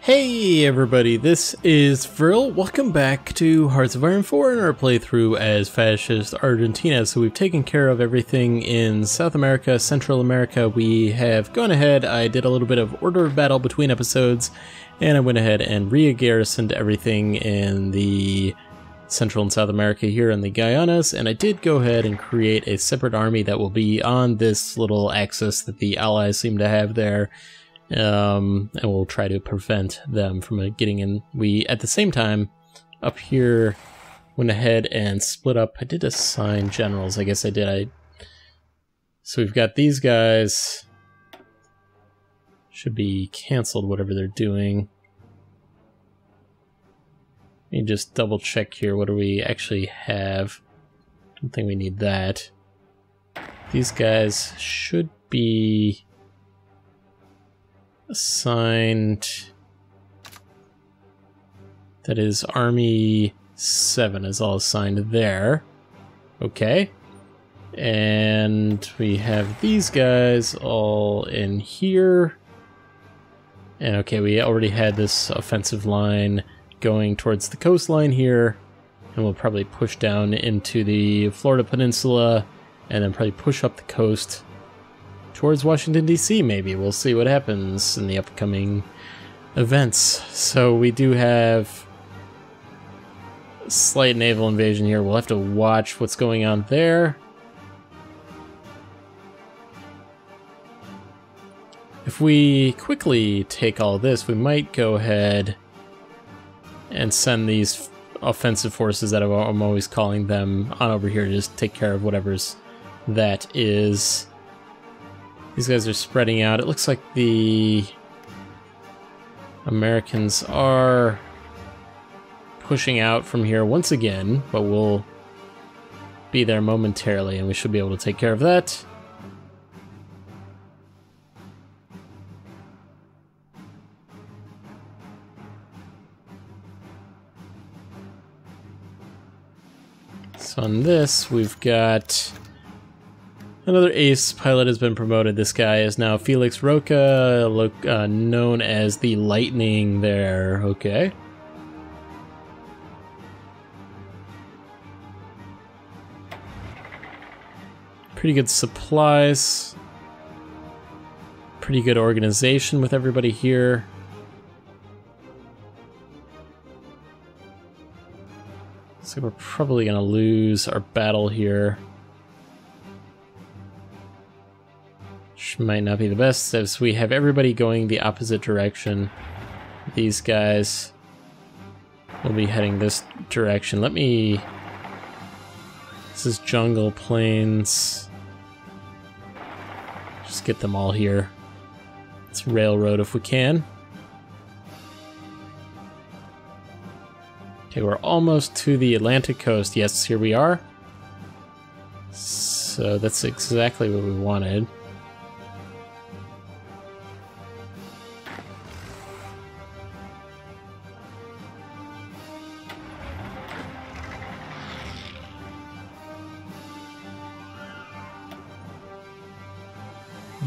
Hey everybody, this is Vril. Welcome back to Hearts of Iron 4 in our playthrough as Fascist Argentina. So we've taken care of everything in South America, Central America. We have gone ahead, I did a little bit of order of battle between episodes, and I went ahead and re-garrisoned everything in the Central and South America here in the Guyanas, and I did go ahead and create a separate army that will be on this little axis that the Allies seem to have there. And we'll try to prevent them from getting in. We, at the same time, up here, went ahead and split up. I did assign generals, I guess I did. So we've got these guys. Should be canceled, whatever they're doing. Let me just double check here. What do we actually have? Don't think we need that. These guys should be assigned. That is Army 7 is all assigned there. Okay. And we have these guys all in here. And okay, we already had this offensive line going towards the coastline here. And we'll probably push down into the Florida Peninsula and then probably push up the coast towards Washington, D.C. maybe. We'll see what happens in the upcoming events. So we do have a slight naval invasion here. We'll have to watch what's going on there. If we quickly take all this, we might go ahead and send these offensive forces that I'm always calling them on over here to just take care of whatever's that is. These guys are spreading out. It looks like the Americans are pushing out from here once again, but we'll be there momentarily and we should be able to take care of that. So on this, we've got another ace pilot has been promoted. This guy is now Felix Roca, known as the Lightning there. Okay. Pretty good supplies. Pretty good organization with everybody here. So we're probably going to lose our battle here. Which might not be the best, as we have everybody going the opposite direction. These guys will be heading this direction. Let me... This is jungle plains. Just get them all here. Let's railroad if we can. Okay, we're almost to the Atlantic coast. Yes, here we are. So that's exactly what we wanted.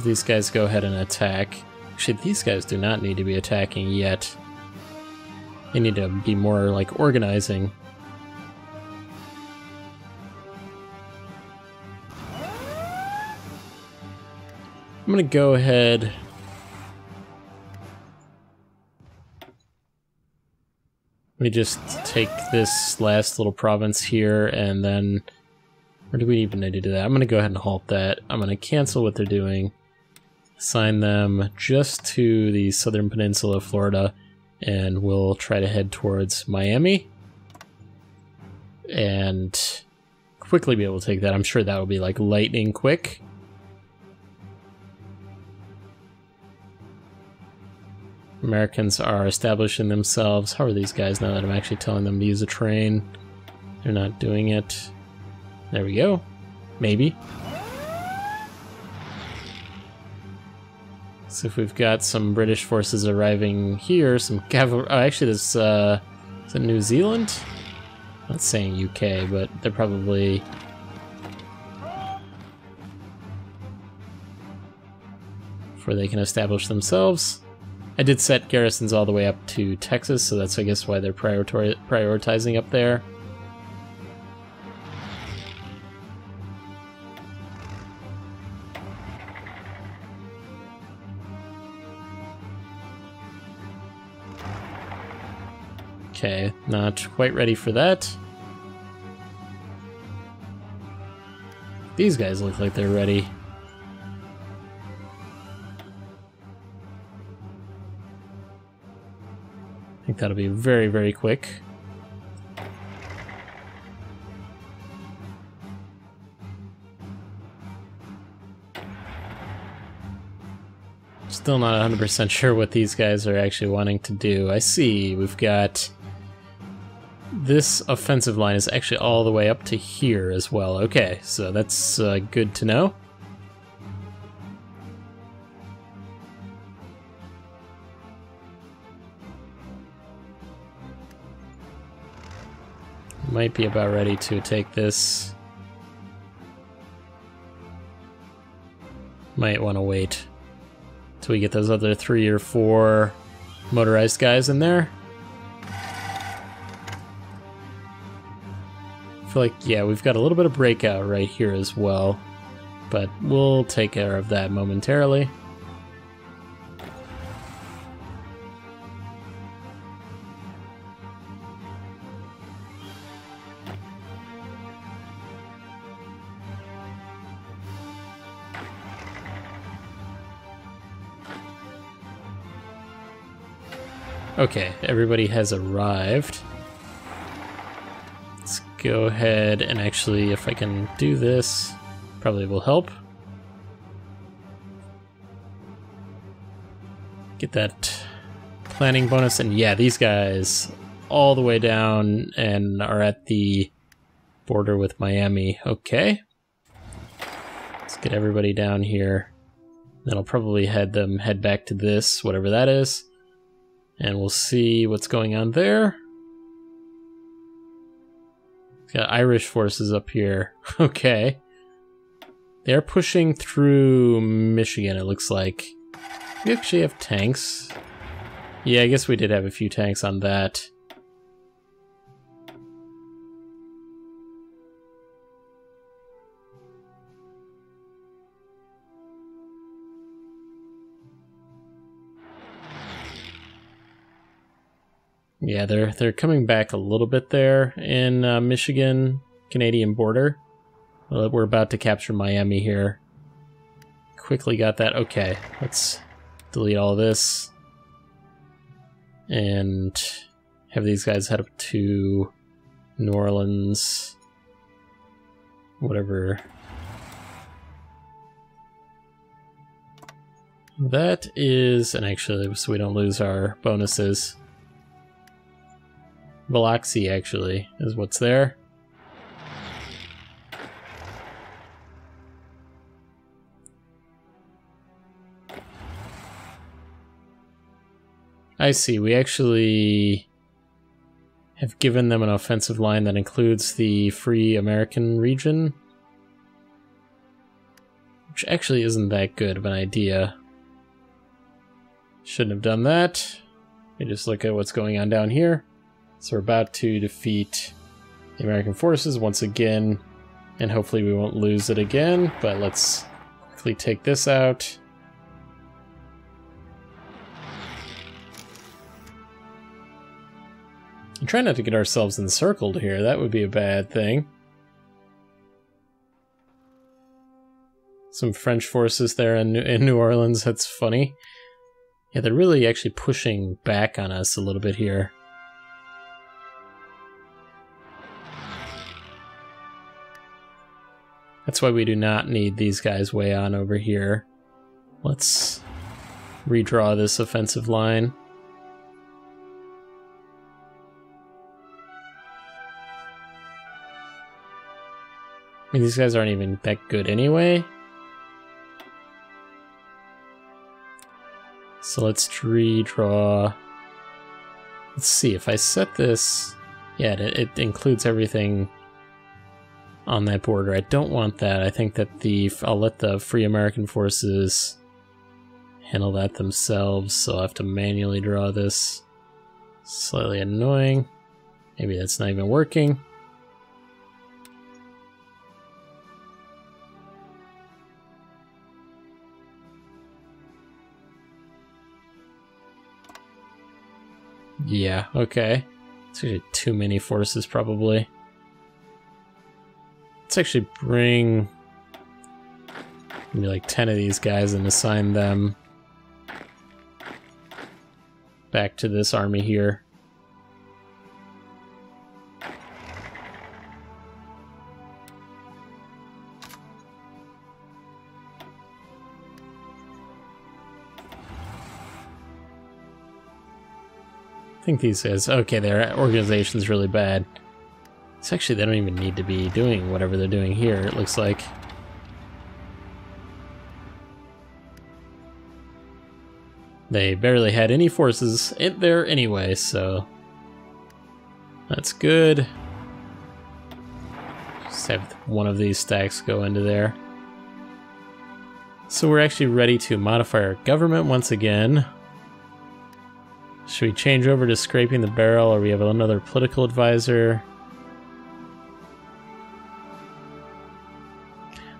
These guys go ahead and attack. Actually, these guys do not need to be attacking yet. They need to be more like organizing. I'm gonna go ahead. Let me just take this last little province here and then where do we even need to do that? I'm gonna go ahead and halt that. I'm gonna cancel what they're doing. Assign them just to the southern peninsula of Florida, and we'll try to head towards Miami and quickly be able to take that. I'm sure that will be like lightning quick. Americans are establishing themselves. How are these guys now that I'm actually telling them to use a train? They're not doing it. There we go. Maybe. So if we've got some British forces arriving here, some cavalry... Oh, actually, this, is it New Zealand? I'm not saying UK, but they're probably... where they can establish themselves. I did set garrisons all the way up to Texas, so that's, I guess, why they're prioritizing up there. Okay, not quite ready for that. These guys look like they're ready. I think that'll be very, very quick. Still not 100% sure what these guys are actually wanting to do. I see, we've got... This offensive line is actually all the way up to here as well. Okay, so that's good to know. Might be about ready to take this. Might want to wait till we get those other 3 or 4 motorized guys in there. I feel like, yeah, we've got a little bit of breakout right here as well, but we'll take care of that momentarily. Okay, everybody has arrived. Let's go ahead and actually, if I can do this, probably will help. Get that planning bonus, and yeah, these guys all the way down and are at the border with Miami. Okay. Let's get everybody down here. Then I'll probably head back to this, whatever that is. And we'll see what's going on there. Got Irish forces up here. Okay. They're pushing through Michigan, it looks like. We actually have tanks. Yeah, I guess we did have a few tanks on that. Yeah, they're coming back a little bit there in Michigan, Canadian border. Well, we're about to capture Miami here. Quickly got that. Okay, let's delete all this and have these guys head up to New Orleans, whatever that is. And actually, so we don't lose our bonuses. Biloxi, actually, is what's there. I see, we actually have given them an offensive line that includes the Free American region, which actually isn't that good of an idea. Shouldn't have done that. You just look at what's going on down here. So we're about to defeat the American forces once again, and hopefully we won't lose it again, but let's quickly take this out. I'm trying not to get ourselves encircled here, that would be a bad thing. Some French forces there in New Orleans, that's funny. Yeah, they're really actually pushing back on us a little bit here. That's why we do not need these guys way on over here. Let's redraw this offensive line. I mean, these guys aren't even that good anyway. So let's redraw. Let's see, if I set this... Yeah, it includes everything on that border. I don't want that. I think that I'll let the Free American forces handle that themselves, so I'll have to manually draw this. Slightly annoying. Maybe that's not even working. Yeah, okay. It's actually too many forces, probably. Let's actually bring maybe like 10 of these guys and assign them back to this army here. I think these guys, okay, their organization's really bad. It's actually, they don't even need to be doing whatever they're doing here, it looks like. They barely had any forces in there anyway, so that's good. Just have one of these stacks go into there. So we're actually ready to modify our government once again. Should we change over to scraping the barrel, or we have another political advisor?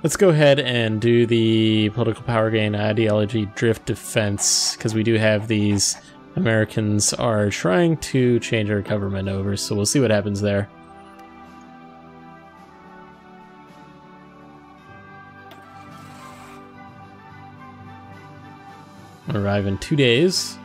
Let's go ahead and do the political power gain ideology drift defense, because we do have these Americans are trying to change our government over, so we'll see what happens there. Arrive in 2 days.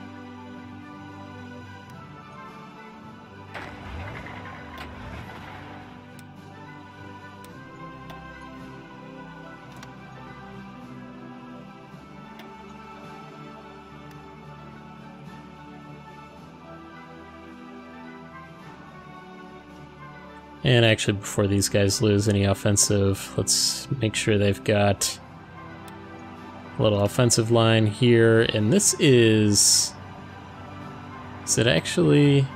And actually, before these guys lose any offensive, let's make sure they've got a little offensive line here. And this is it actually? I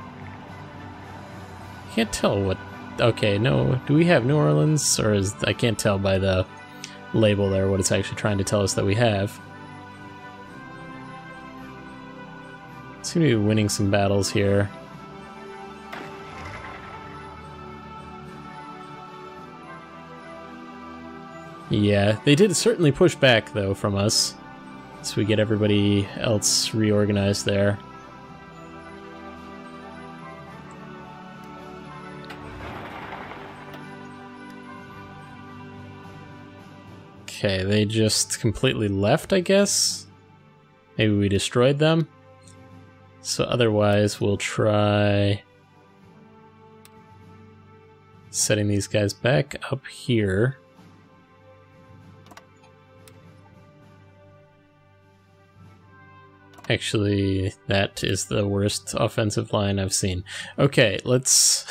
can't tell what. Okay, no. Do we have New Orleans, or is I can't tell by the label there what it's actually trying to tell us that we have. Seem to be winning some battles here. Yeah, they did certainly push back, though, from us. So we get everybody else reorganized there. Okay, they just completely left, I guess? Maybe we destroyed them? So otherwise, we'll try setting these guys back up here. Actually, that is the worst offensive line I've seen. Okay, let's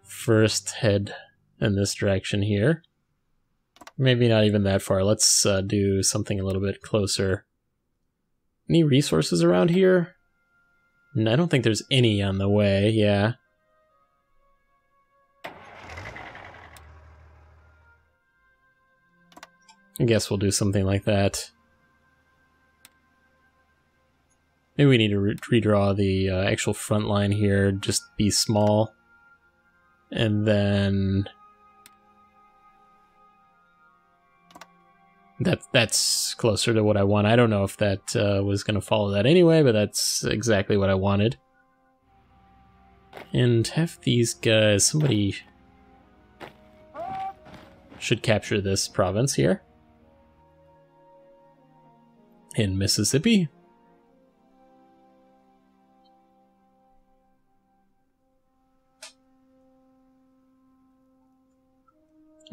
first head in this direction here. Maybe not even that far. Let's do something a little bit closer. Any resources around here? No, I don't think there's any on the way, yeah. I guess we'll do something like that. Maybe we need to redraw the actual front line here, just be small. And then that's closer to what I want. I don't know if that was going to follow that anyway, but that's exactly what I wanted. And have these guys, somebody should capture this province here in Mississippi.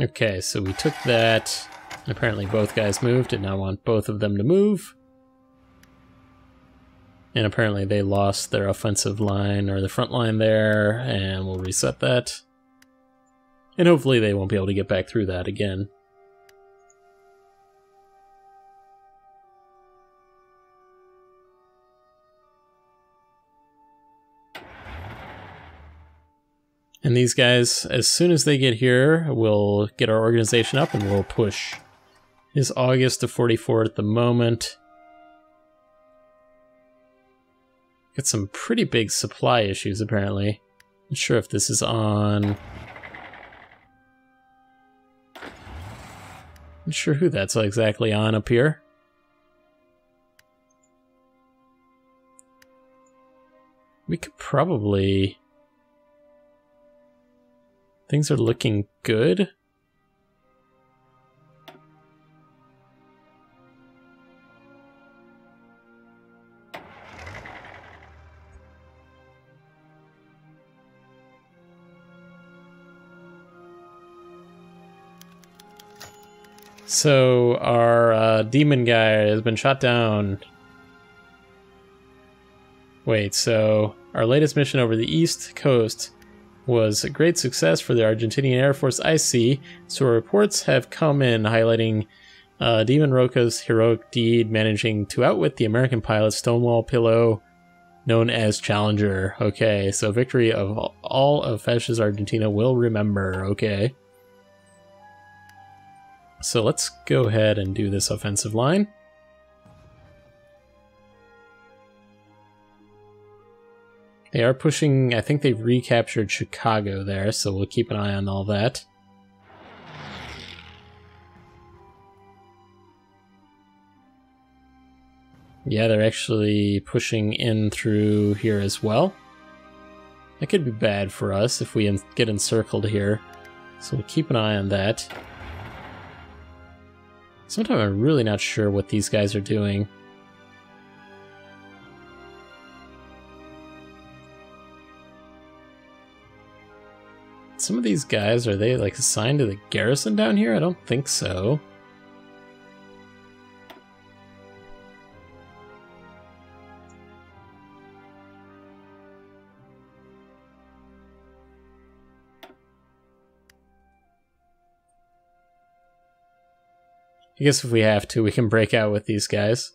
Okay, so we took that. Apparently both guys moved, and I want both of them to move. And apparently they lost their offensive line, or the front line there, and we'll reset that. And hopefully they won't be able to get back through that again. And these guys, as soon as they get here, we'll get our organization up and we'll push is August of 44 at the moment. Got some pretty big supply issues, apparently. Not sure if this is on... Not sure who that's exactly on up here. We could probably... Things are looking good. So, our demon guy has been shot down. Wait, so our latest mission over the East Coast was a great success for the Argentinian Air Force, I see. So reports have come in highlighting Demon Roca's heroic deed, managing to outwit the American pilot Stonewall Pillow, known as Challenger. Okay, so victory of all of Fascist Argentina will remember. Okay. So let's go ahead and do this offensive line. They are pushing, I think they've recaptured Chicago there, so we'll keep an eye on all that. Yeah, they're actually pushing in through here as well. That could be bad for us if we get encircled here, so we'll keep an eye on that. Sometimes I'm really not sure what these guys are doing. Some of these guys, are they like assigned to the garrison down here? I don't think so. I guess if we have to, we can break out with these guys.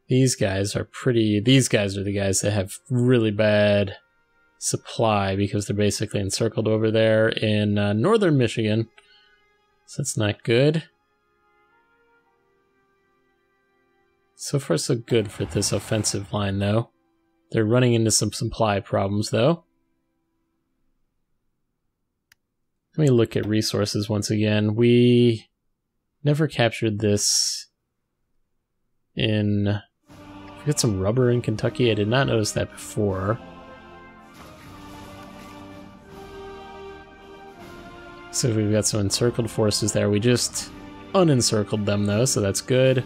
These guys are these guys are the guys that have really bad supply because they're basically encircled over there in northern Michigan. So that's not good. So far so good for this offensive line though. They're running into some supply problems though. Let me look at resources once again. We never captured this in... We got some rubber in Kentucky. I did not notice that before. So we've got some encircled forces there. We just unencircled them though, so that's good.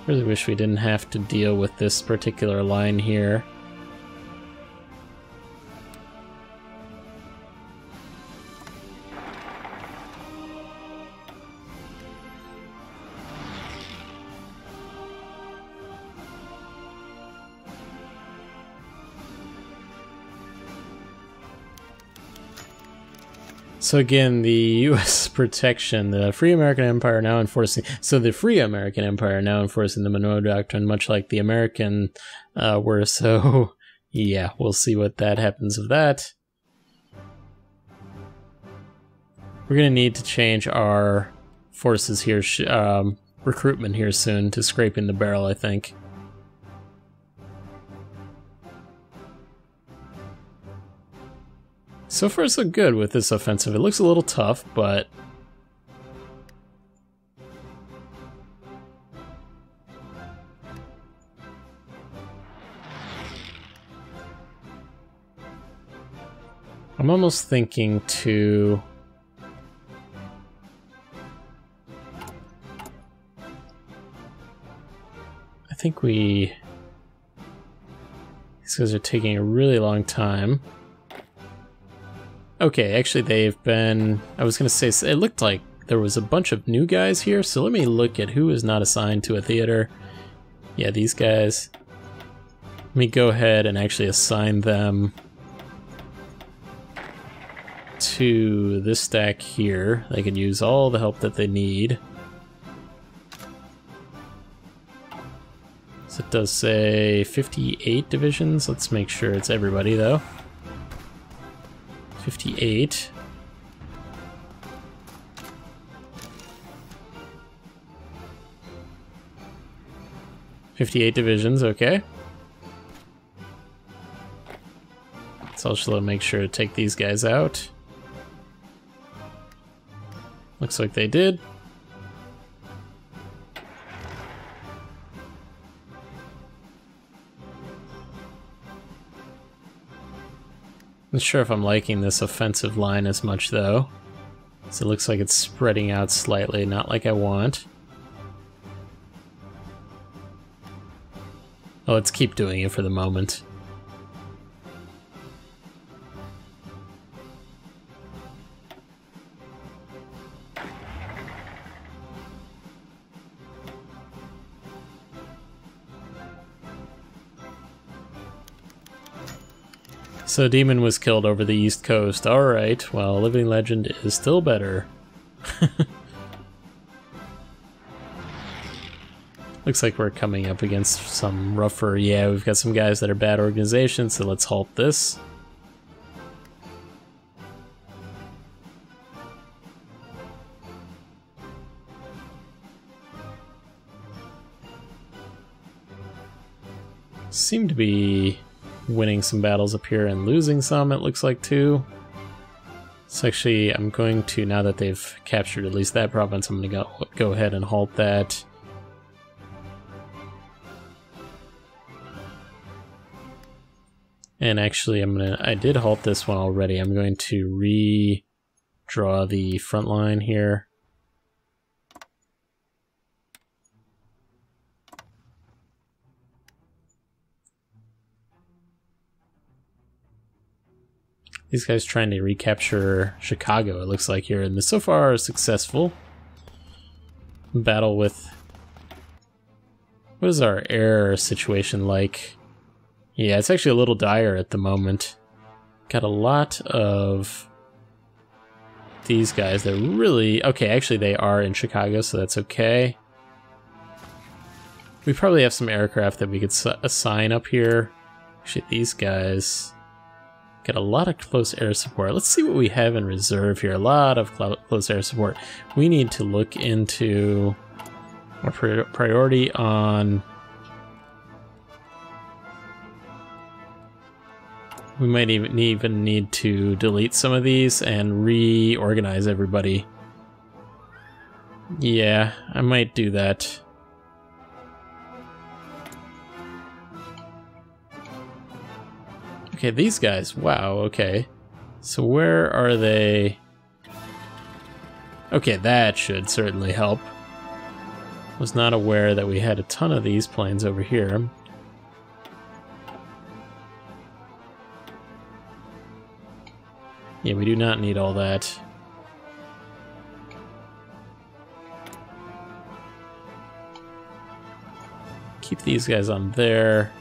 Really wish we didn't have to deal with this particular line here. So again, the U.S. protection, the Free American Empire now enforcing... So the Free American Empire now enforcing the Monroe Doctrine, much like the American were. So, yeah, we'll see what that happens of that. We're going to need to change our forces here, recruitment here soon to scraping the barrel, I think. So far so good with this offensive. It looks a little tough, but... I'm almost thinking to... I think these guys are taking a really long time. Okay, actually they've been... I was going to say, it looked like there was a bunch of new guys here, so let me look at who is not assigned to a theater. Yeah, these guys. Let me go ahead and actually assign them to this stack here. They can use all the help that they need. does say 58 divisions. Let's make sure it's everybody, though. 58. Divisions, okay. So I'll just make sure to take these guys out. Looks like they did. Not sure if I'm liking this offensive line as much, though. So it looks like it's spreading out slightly, not like I want. Well, let's keep doing it for the moment. So Demon was killed over the East Coast. Alright, well, Living Legend is still better. Looks like we're coming up against some rougher... Yeah, we've got some guys that are bad organizations, so let's halt this. Seem to be winning some battles up here and losing some, it looks like, too. So actually, I'm going to, now that they've captured at least that province, I'm going to go ahead and halt that. And actually, I did halt this one already. I'm going to redraw the front line here. These guys trying to recapture Chicago, it looks like here, and so far are successful. Battle with... What is our air situation like? Yeah, it's actually a little dire at the moment. Got a lot of these guys. They're really... Okay, actually they are in Chicago, so that's okay. We probably have some aircraft that we could assign up here. Actually, these guys... Got a lot of close air support. Let's see what we have in reserve here. A lot of close air support. We need to look into our priority on... We might even need to delete some of these and reorganize everybody. Yeah, I might do that. Okay, these guys, wow, okay. So where are they? Okay, that should certainly help. Was not aware that we had a ton of these planes over here. Yeah, we do not need all that. Keep these guys on there.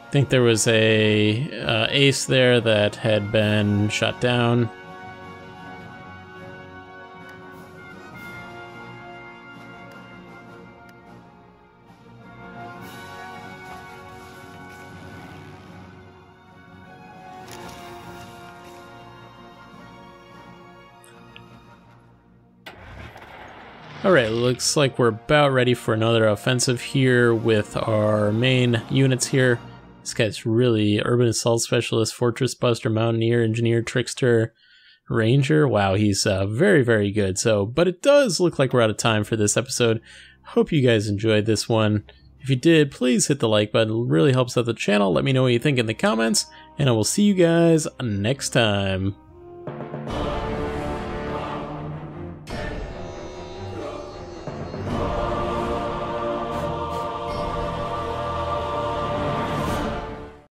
I think there was a ace there that had been shot down. Alright, looks like we're about ready for another offensive here with our main units here. This guy's really Urban Assault Specialist, Fortress Buster, Mountaineer, Engineer, Trickster, Ranger. Wow, he's very, very good. But it does look like we're out of time for this episode. Hope you guys enjoyed this one. If you did, please hit the like button. It really helps out the channel. Let me know what you think in the comments, and I will see you guys next time.